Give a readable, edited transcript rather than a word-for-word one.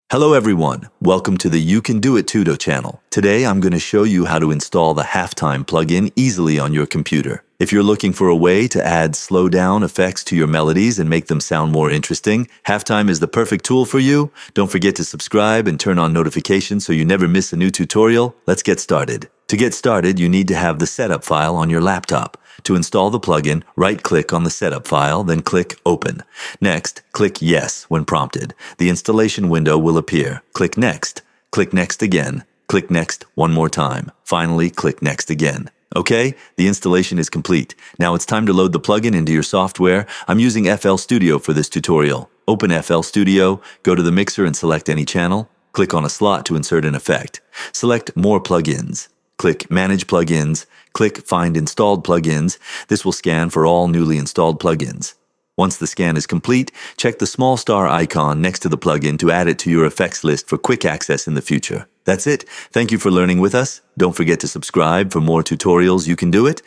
Hello everyone, welcome to the You Can Do It Tuto channel. Today I'm going to show you how to install the Halftime plugin easily on your computer. If you're looking for a way to add slow-down effects to your melodies and make them sound more interesting, Halftime is the perfect tool for you. Don't forget to subscribe and turn on notifications so you never miss a new tutorial. Let's get started. To get started, you need to have the setup file on your laptop. To install the plugin, right-click on the setup file, then click Open. Next, click Yes when prompted. The installation window will appear. Click Next. Click Next again. Click Next one more time. Finally, click Next again. Okay, the installation is complete. Now it's time to load the plugin into your software. I'm using FL Studio for this tutorial. Open FL Studio, go to the mixer and select any channel. Click on a slot to insert an effect. Select More Plugins. Click Manage Plugins. Click Find Installed Plugins. This will scan for all newly installed plugins. Once the scan is complete, check the small star icon next to the plugin to add it to your effects list for quick access in the future. That's it. Thank you for learning with us. Don't forget to subscribe for more tutorials. You can do it.